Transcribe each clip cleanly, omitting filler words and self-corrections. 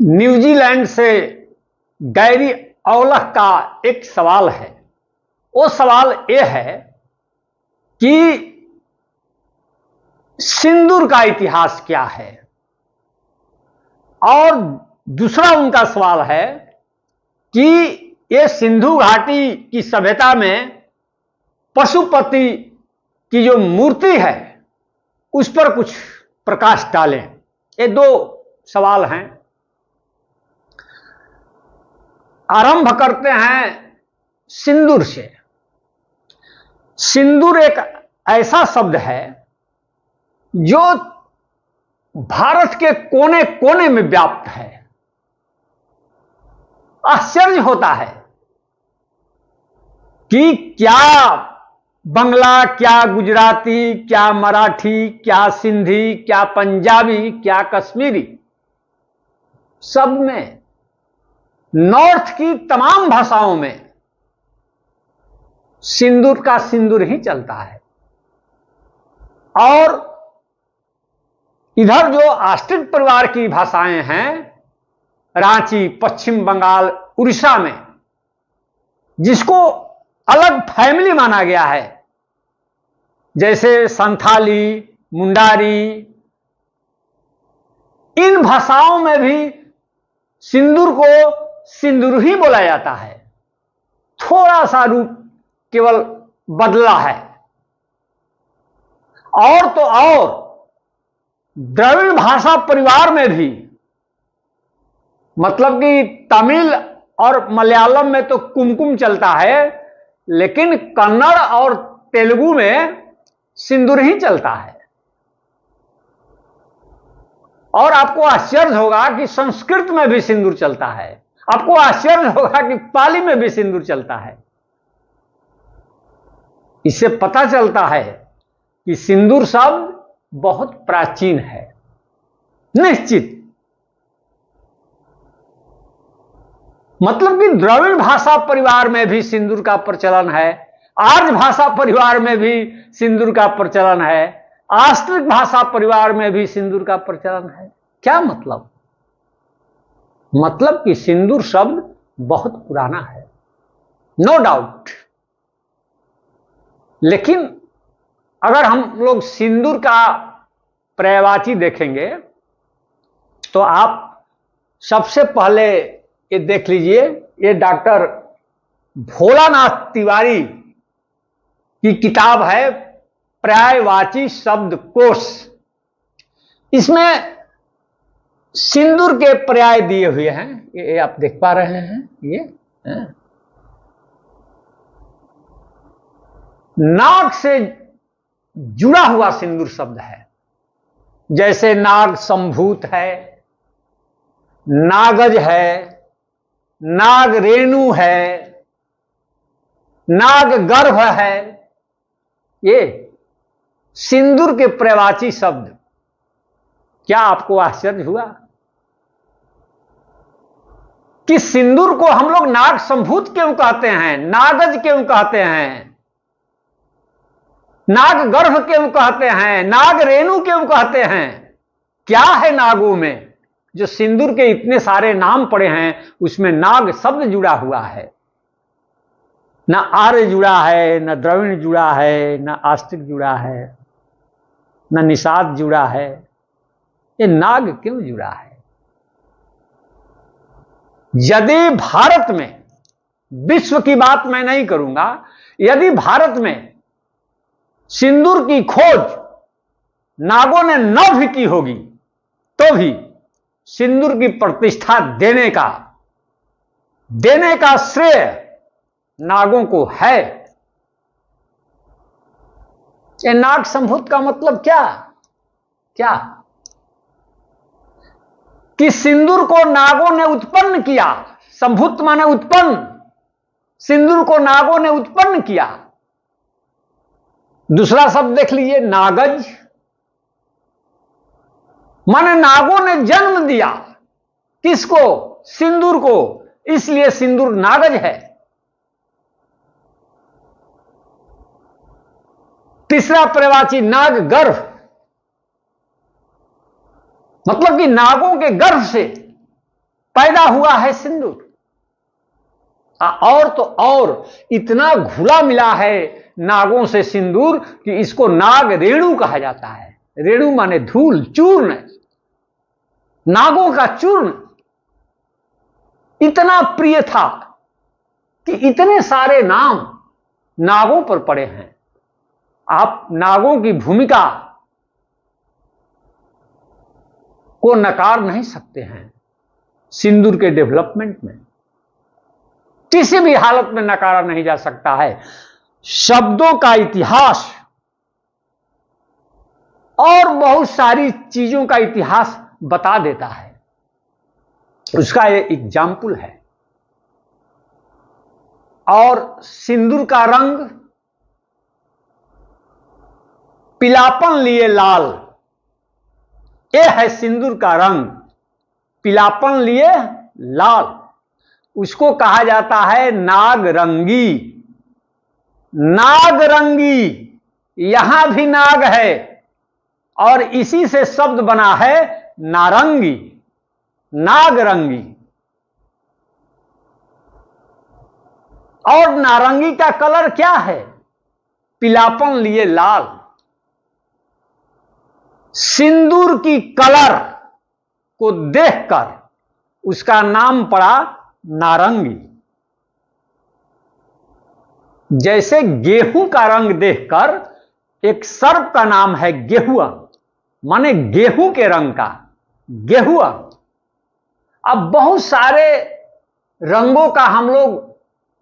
New Zealand से Gary Aulakh का एक सवाल है। वो सवाल यह है कि सिंदूर का इतिहास क्या है, और दूसरा उनका सवाल है कि ये सिंधु घाटी की सभ्यता में पशुपति की जो मूर्ति है उस पर कुछ प्रकाश डालें। ये दो सवाल हैं। आरंभ करते हैं सिंदूर से। सिंदूर एक ऐसा शब्द है जो भारत के कोने कोने में व्याप्त है। आश्चर्य होता है कि क्या बंगला, क्या गुजराती, क्या मराठी, क्या सिंधी, क्या पंजाबी, क्या कश्मीरी, सब में, नॉर्थ की तमाम भाषाओं में सिंदूर का सिंदूर ही चलता है। और इधर जो आस्ट्रिक परिवार की भाषाएं हैं, रांची, पश्चिम बंगाल, उड़ीसा में, जिसको अलग फैमिली माना गया है, जैसे संथाली, मुंडारी, इन भाषाओं में भी सिंदूर को सिंदूर ही बोला जाता है। थोड़ा सा रूप केवल बदला है। और तो और द्रविड़ भाषा परिवार में भी, मतलब कि तमिल और मलयालम में तो कुमकुम चलता है, लेकिन कन्नड़ और तेलुगु में सिंदूर ही चलता है। और आपको आश्चर्य होगा कि संस्कृत में भी सिंदूर चलता है। आपको आश्चर्य होगा कि पाली में भी सिंदूर चलता है। इससे पता चलता है कि सिंदूर शब्द बहुत प्राचीन है। निश्चित, मतलब कि द्रविड़ भाषा परिवार में भी सिंदूर का प्रचलन है, आर्य भाषा परिवार में भी सिंदूर का प्रचलन है, आस्ट्रिक भाषा परिवार में भी सिंदूर का प्रचलन है। क्या मतलब? मतलब कि सिंदूर शब्द बहुत पुराना है, नो डाउट। लेकिन अगर हम लोग सिंदूर का पर्यायवाची देखेंगे तो आप सबसे पहले ये देख लीजिए, ये डॉक्टर भोलानाथ तिवारी की किताब है पर्यायवाची शब्द कोश। इसमें सिंदूर के पर्याय दिए हुए हैं। ये आप देख पा रहे हैं। ये नाग से जुड़ा हुआ सिंदूर शब्द है, जैसे नाग संभूत है, नागज है, नाग रेणु है, नाग गर्भ है। ये सिंदूर के पर्यायवाची शब्द। क्या आपको आश्चर्य हुआ कि सिंदूर को हम लोग नाग संभूत क्यों कहते हैं, नागज क्यों कहते हैं, नाग गर्भ क्यों कहते हैं, नाग रेणु क्यों कहते हैं? क्या है नागों में जो सिंदूर के इतने सारे नाम पड़े हैं, उसमें नाग शब्द जुड़ा हुआ है। न आर्य जुड़ा है, न द्रविड़ जुड़ा है, न आस्ट्रिक जुड़ा है, न निषाद जुड़ा है। ये नाग क्यों जुड़ा है? यदि भारत में, विश्व की बात मैं नहीं करूंगा, यदि भारत में सिंदूर की खोज नागों ने न भी की होगी तो भी सिंदूर की प्रतिष्ठा देने का श्रेय नागों को है। ये नाग संभूत का मतलब क्या कि सिंदूर को नागों ने उत्पन्न किया। संभूत माने उत्पन्न, सिंदूर को नागों ने उत्पन्न किया। दूसरा शब्द देख लीजिए, नागज, माने नागों ने जन्म दिया। किसको? सिंदूर को। इसलिए सिंदूर नागज है। तीसरा पर्यायवाची नाग गर्भ, मतलब कि नागों के गर्भ से पैदा हुआ है सिंदूर। और तो और इतना घुला मिला है नागों से सिंदूर कि इसको नाग रेणु कहा जाता है। रेणु माने धूल, चूर्ण, नागों का चूर्ण इतना प्रिय था कि इतने सारे नाम नागों पर पड़े हैं। आप नागों की भूमिका को नकार नहीं सकते हैं सिंदूर के डेवलपमेंट में, किसी भी हालत में नकारा नहीं जा सकता है। शब्दों का इतिहास और बहुत सारी चीजों का इतिहास बता देता है। उसका ये एग्जाम्पल है। और सिंदूर का रंग पीलापन लिए लाल, ये है सिंदूर का रंग, पीलापन लिए लाल। उसको कहा जाता है नागरंगी। नागरंगी, यहां भी नाग है और इसी से शब्द बना है नारंगी, नागरंगी। और नारंगी का कलर क्या है? पीलापन लिए लाल। सिंदूर की कलर को देखकर उसका नाम पड़ा नारंगी। जैसे गेहूं का रंग देखकर एक सर्प का नाम है गेहुआ, माने गेहूं के रंग का गेहुआ। अब बहुत सारे रंगों का हम लोग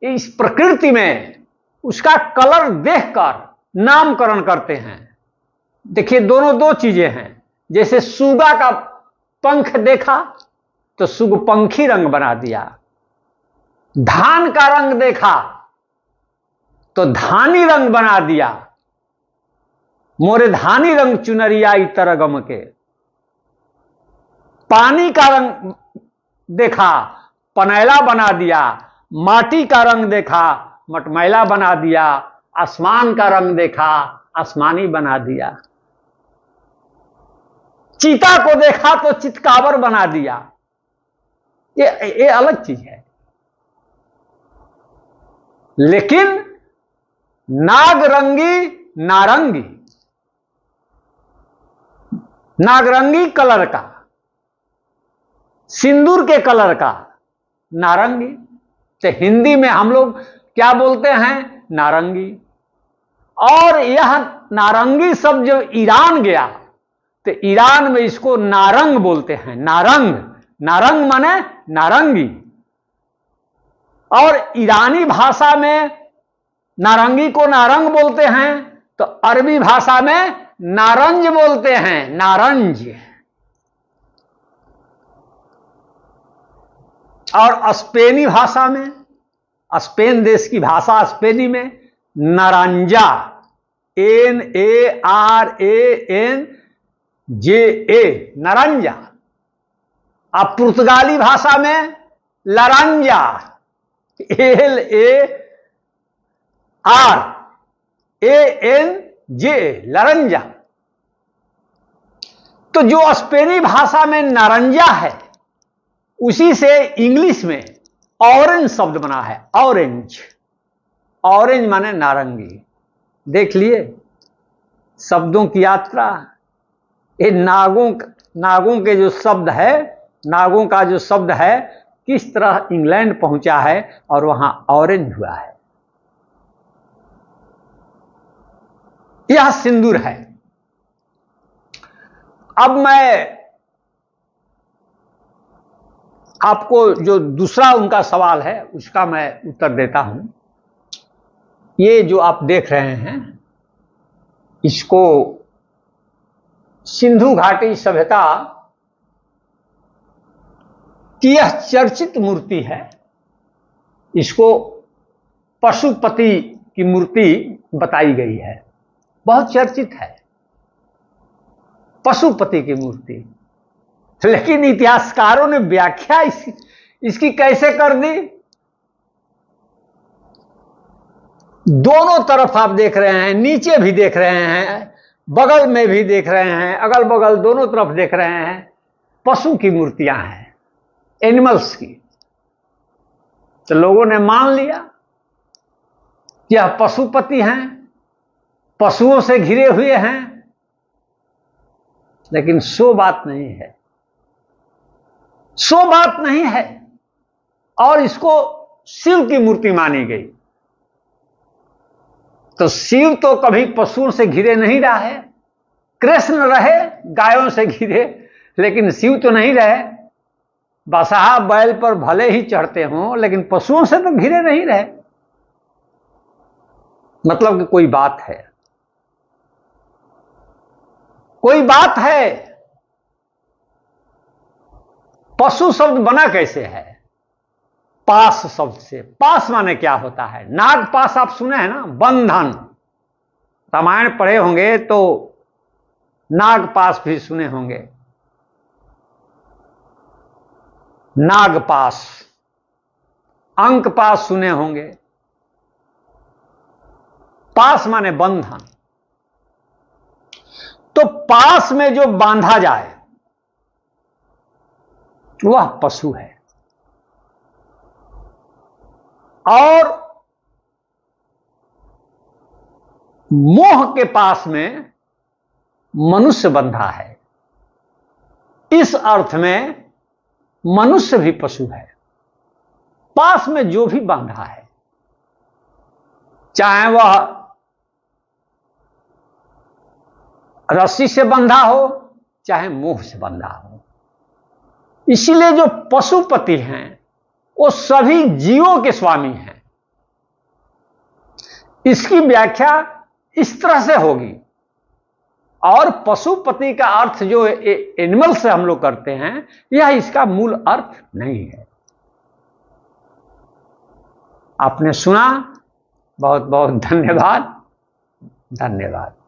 इस प्रकृति में उसका कलर देखकर नामकरण करते हैं। देखिए, दोनों दो चीजें हैं। जैसे सुगा का पंख देखा तो सुगपंखी रंग बना दिया, धान का रंग देखा तो धानी रंग बना दिया, मोरे धानी रंग चुनरिया इतर गम के। पानी का रंग देखा, पनैला बना दिया, माटी का रंग देखा, मटमैला बना दिया, आसमान का रंग देखा, आसमानी बना दिया, चीता को देखा तो चितकावर बना दिया। ये अलग चीज है। लेकिन नागरंगी, नारंगी, नागरंगी कलर का, सिंदूर के कलर का नारंगी, तो हिंदी में हम लोग क्या बोलते हैं? नारंगी। और यह नारंगी शब्द जब ईरान गया तो ईरान में इसको नारंग बोलते हैं। नारंग, नारंग माने नारंगी। और ईरानी भाषा में नारंगी को नारंग बोलते हैं, तो अरबी भाषा में नारंज बोलते हैं, नारंज। और स्पेनी भाषा में, स्पेन देश की भाषा स्पेनी में नारंजा, NARANJA, नारंजा। अब पुर्तगाली भाषा में लारंजा, LARANJ, लारंजा। तो जो स्पेनी भाषा में नारंजा है, उसी से इंग्लिश में ऑरेंज शब्द बना है। ऑरेंज, ऑरेंज माने नारंगी। देख लिए शब्दों की यात्रा। ये नागों के जो शब्द है, नागों का जो शब्द है, किस तरह इंग्लैंड पहुंचा है और वहां ऑरेंज हुआ है। यह सिंदूर है। अब मैं आपको जो दूसरा उनका सवाल है उसका मैं उत्तर देता हूं। ये जो आप देख रहे हैं, इसको सिंधु घाटी सभ्यता की यह चर्चित मूर्ति है। इसको पशुपति की मूर्ति बताई गई है, बहुत चर्चित है पशुपति की मूर्ति। लेकिन इतिहासकारों ने व्याख्या इसकी कैसे कर दी? दोनों तरफ आप देख रहे हैं, नीचे भी देख रहे हैं, बगल में भी देख रहे हैं, अगल बगल दोनों तरफ देख रहे हैं, पशु की मूर्तियां हैं। एनिमल्स की। तो लोगों ने मान लिया कि यह पशुपति हैं, पशुओं से घिरे हुए हैं, लेकिन सो बात नहीं है, सो बात नहीं है। और इसको शिव की मूर्ति मानी गई। तो शिव तो कभी पशुओं से घिरे नहीं रहा है। कृष्ण रहे गायों से घिरे, लेकिन शिव तो नहीं रहे। बसहा बैल पर भले ही चढ़ते हों, लेकिन पशुओं से तो घिरे नहीं रहे। मतलब कि कोई बात है, कोई बात है। पशु शब्द बना कैसे है? पास शब्द से। पास माने क्या होता है? नाग पास आप सुने हैं ना, बंधन। रामायण पढ़े होंगे तो नाग पास भी सुने होंगे। नाग पास, अंक पास सुने होंगे। पास माने बंधन। तो पास में जो बांधा जाए वह पशु है, और मोह के पास में मनुष्य बंधा है। इस अर्थ में मनुष्य भी पशु है। पास में जो भी बांधा है, चाहे वह रस्सी से बंधा हो, चाहे मोह से बंधा हो। इसीलिए जो पशुपति हैं वो सभी जीवों के स्वामी हैं। इसकी व्याख्या इस तरह से होगी। और पशुपति का अर्थ जो एनिमल से हम लोग करते हैं, यह इसका मूल अर्थ नहीं है। आपने सुना, बहुत बहुत धन्यवाद। धन्यवाद।